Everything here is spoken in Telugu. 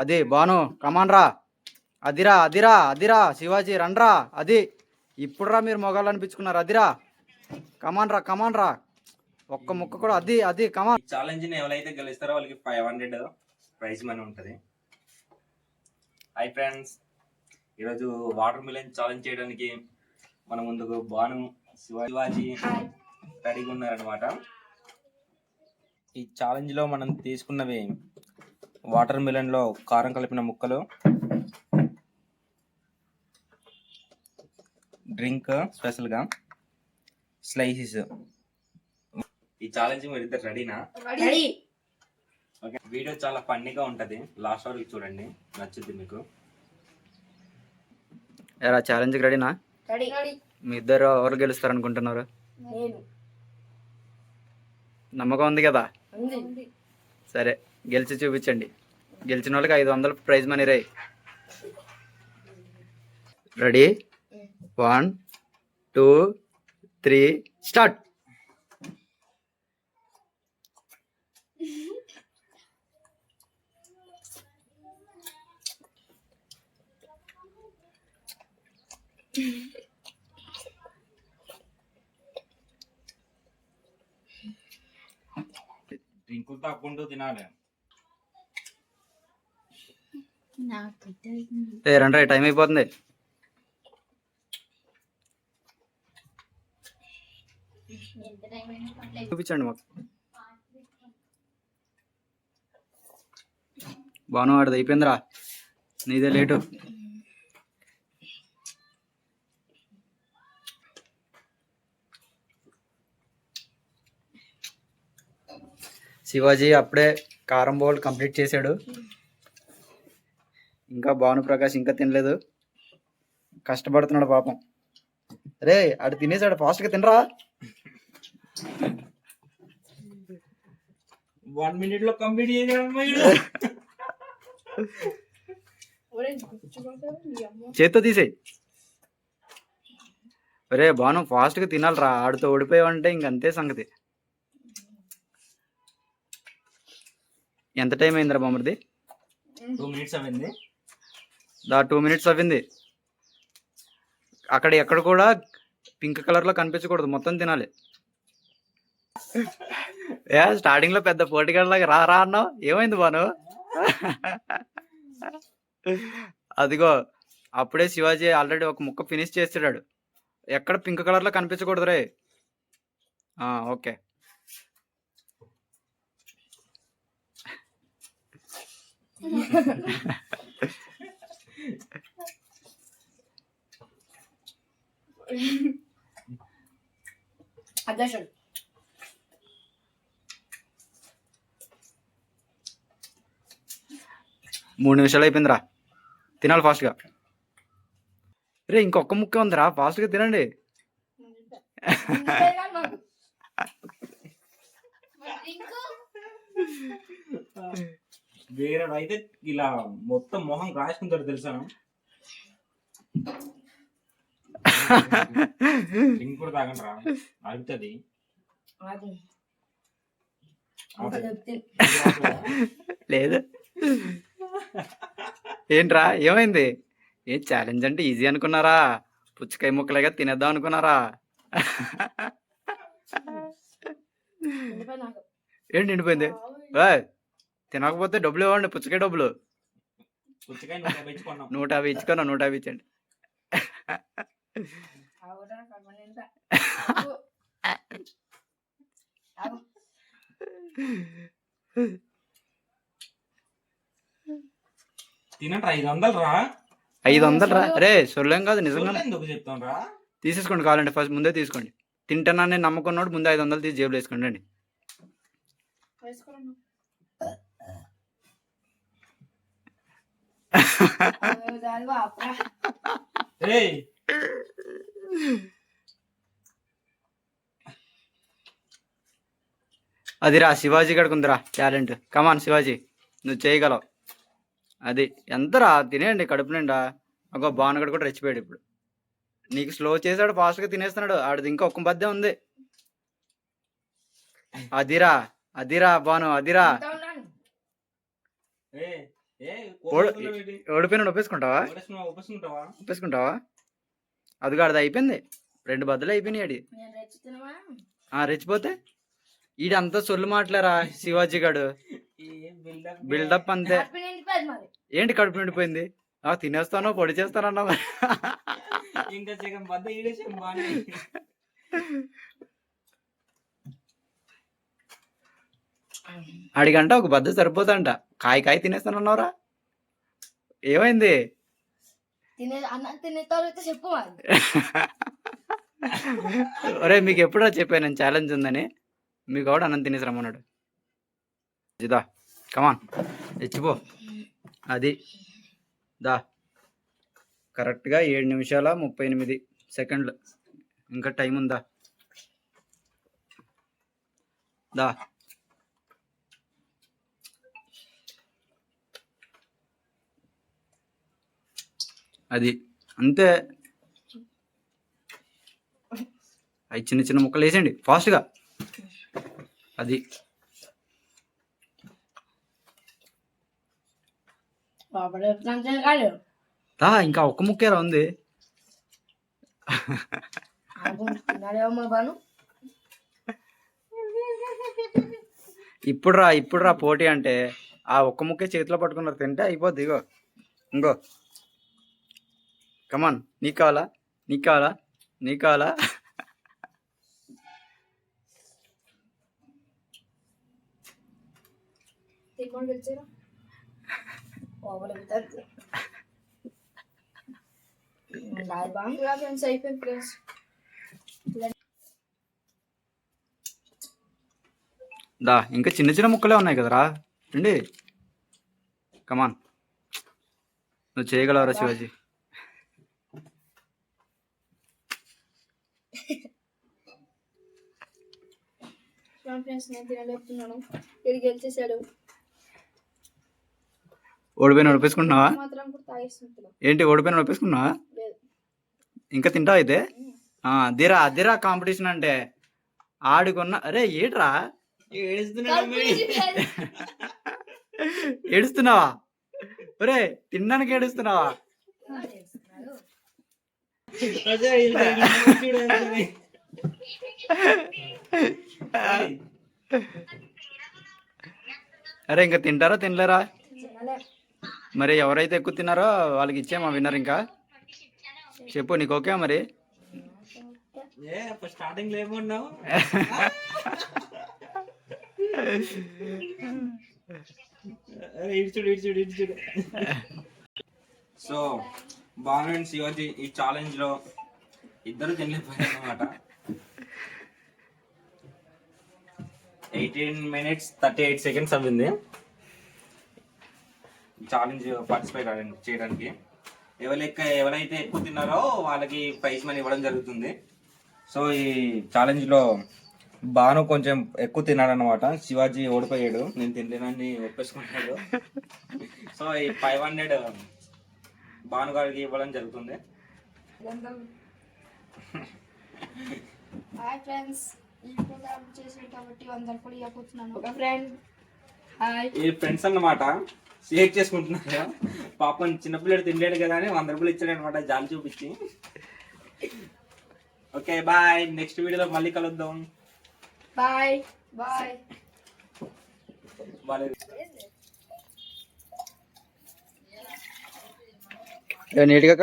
అది బాను కమాన్ రా. అదిరా అదిరా అదిరా శివాజీ రండ్రా. అది ఇప్పుడు రా మీరు మొగాళ్ళు అనిపించుకున్నారు. అదిరా కమాన్ రా. ఒక్క ముక్క కూడా. అది అది కమాన్. ఛాలెంజ్ ని ఎవరైతే గెలుస్తారో వాళ్ళకి 500 ప్రైజ్ మనీ ఉంటుంది. హాయ్ ఫ్రెండ్స్, ఈరోజు వాటర్ మిలన్ ఛాలెంజ్ చేయడానికి మన ముందుకు బాను శివాజీ రెడీగా ఉన్నారనమాట. ఈ ఛాలెంజ్ లో మనం తీసుకున్నవి వాటర్ మిలన్ లో కారం కలిపిన ముక్కలు, డ్రింక్ స్పెషల్ గా స్లైసెస్. ఈ ఛాలెంజ్ మీరు ఇద్దరు రెడీనా? ఓకే, వీడియో చాలా ఫన్నీగా ఉంటది, లాస్ట్ వరకు చూడండి, నచ్చుద్ది మీకు. ఎరా ఛాలెంజ్కి రెడీనా? మీ ఇద్దరు ఎవరు గెలుస్తారు అనుకుంటున్నారు? నమ్మకం ఉంది కదా? సరే, గెలిచి చూపించండి. గెలిచిన వాళ్ళకి 500 ప్రైజ్ మనీ రే. రెడీ? 1 2 3 స్టార్ట్. డ్రింకులు తక్కుంటూ తినాలి. రండి, టైం అయిపోతుంది. చూపించండి మాకు. బాను ఆడది అయిపోయిందిరా, నీదే లేటు. శివాజీ అప్పుడే కారం బౌల్ కంప్లీట్ చేశాడు. ఇంకా భాను ప్రకాష్ ఇంకా తినలేదు, కష్టపడుతున్నాడు పాపం. రే ఆడు తినేసాడు, ఫాస్ట్గా తినరా. 1 minute లో కంప్లీట్ చేత్తో తీసేయి. రే భాను ఫాస్ట్గా తినాలిరా, ఆడితో ఓడిపోయావంటే ఇంకంతే సంగతి. ఎంత టైం అయిందిరా బామర్ది? 2 minutes అయింది. 2 minutes అయింది. అక్కడ ఎక్కడ కూడా పింక్ కలర్లో కనిపించకూడదు, మొత్తం తినాలి. స్టార్టింగ్ లో పెద్ద పోటీగాడిలాగా రా అన్నావు, ఏమైంది బాను? అదిగో అప్పుడే శివాజీ ఆల్రెడీ ఒక ముక్క ఫినిష్ చేస్తాడు. ఎక్కడ పింక్ కలర్లో కనిపించకూడదు రే. ఓకే, అధ్యక్షుడు 3 నిమిషాలు అయిపోయిందిరా, తినాలి ఫాస్ట్గా. రే ఇంకొక ముక్క ఉందిరా, ఫాస్ట్గా తినండి. వేరే అయితే ఇలా మొత్తం మొహం రాసుకుంటారు తెలుసా. ఇంకోటి తాగండి రా, అడుగుతుంది. లేదు ఏంట్రా, ఏమైంది? ఏం ఛాలెంజ్ అంటే ఈజీ అనుకున్నారా? పుచ్చకాయ ముక్కలేగా తినేద్దాం అనుకున్నారా? ఏంటి నిండిపోయింది? తినకపోతే డబ్బులు ఇవ్వండి, పుచ్చకాయ డబ్బులు. 150 ఇచ్చుకున్నా, 150 ఇచ్చండి. తినండి, 500 రా. 500 రా రే, సొల్లేం కాదు నిజంగా. ఎందుకు చెప్తాను రా? తీసేసుకోండి కావాలంటే, ఫస్ట్ ముందే తీసుకోండి. తింటానని నమ్మకున్నోడు ముందే 500 తీసి జేబులో వేసుకోండి అండి. అదిరా శివాజీ గడికి ఉందిరా టాలెంట్. కమాన్ శివాజీ, నువ్వు చేయగలవు. అది ఎంతరా, తినేయండి కడుపు నిండా. ఒక బానుగడు కూడా రెచ్చిపోయాడు ఇప్పుడు. నీకు స్లో చేశాడు, ఫాస్ట్గా తినేస్తున్నాడు. ఆడిది ఇంకా ఒక్క పద్దే ఉంది. అదిరా అదిరా బాను, అదిరా. ఏ కోపంలో పెట్టి ఓడిపోయిన ఒప్పేసుకుంటావా? ఒప్పేసుకుంటావా? ఒప్పేసుకుంటావా? అదిగా అది అయిపోయింది, 2 బద్దలు అయిపోయినాయి ఆడి. రెచ్చిపోతే ఈడంతా సొల్లు మాట్లారా శివాజీ గాడు, బిల్డప్ అంతే. ఏంటి కడుపు నిండిపోయింది? తినేస్తాను పొడి చేస్తానన్నా. ఇంకా సగం బద్ద ఈడేసి బాగా అడిగంట ఒక బద్ద సరిపోతంట, కాయ కాయ తినేస్తానన్నావురా, ఏమైంది? ఒరే మీకు ఎప్పుడో చెప్పాను నేను ఛాలెంజ్ ఉందని, మీకు కూడా అన్నం తినేసి రమ్మన్నాడు. జిదా కమాన్ ఇచ్చిపో. అది దా కరెక్ట్గా 7 నిమిషాల 38 సెకండ్లు, ఇంకా టైం ఉందా? దా అది అంతే. అవి చిన్న చిన్న ముక్కలు వేసేయండి ఫాస్ట్గా. అది ఇంకా ఒక్క ముక్కేరా ఉంది. ఇప్పుడు రా పోటీ అంటే, ఆ ఒక్క ముక్కే చేతిలో పట్టుకున్నారు, తింటే అయిపోద్ది. ఇగో ఇంకో కమాన్, నీకు కావాలా? నీకు కావాలా? నీకు కావాలా? దా ఇంకా చిన్న చిన్న ముక్కలే ఉన్నాయి కదరా, రండి కమాన్. నువ్వు చేయగలవరా శివాజీ? ఓడిపోయిన ఒడిపేసుకుంటున్నావా? ఏంటి ఓడిపోయిన ఒడిపేసుకున్నావా? ఇంకా తింటావు అయితే? అదిరా కాంపిటీషన్ అంటే. ఆడుకున్న అరే ఏట్రా ఏడుస్తున్నావా? ఒరే తినడానికి ఏడుస్తున్నావా? అరే ఇంకా తింటారా తినలేరా? మరి ఎవరైతే ఎక్కువ తిన్నారో వాళ్ళకి ఇచ్చేమా విన్నర్. ఇంకా చెప్పు, నీకు ఓకే మరి? స్టార్టింగ్ లో ఏమన్నావు? ఇడ్చుడు. సో బాను శివాజీ ఈ ఛాలెంజ్ లో ఇద్దరు తినలేకపోయారు అన్నమాట. 18 minutes 38 seconds అవ్వింది ఛాలెంజ్ పార్టిసిపేట్ చేయడానికి. ఎవరైతే ఎక్కువ తిన్నారో వాళ్ళకి ప్రైజ్ మనీ ఇవ్వడం జరుగుతుంది. సో ఈ ఛాలెంజ్ లో బాను కొంచెం ఎక్కువ తిన్నాడు అనమాట. శివాజీ ఓడిపోయాడు, నేను తినలేనని ఒప్పేసుకున్నాడు. సో ఈ 500 బాను గారికి ఇవ్వడం జరుగుతుంది. ఈ ఫ్రెండ్స్ అన్నమాట షేర్ చేసుకుంటున్నారు. పాపం చిన్నపిల్లడు తినలేడు కదా అని 100 రూపాయలు ఇచ్చాడు అనమాట, జాలి చూపించి. ఓకే బాయ్, నెక్స్ట్ వీడియోలో మళ్ళీ కలుద్దాం. Bye bye. నీట్గా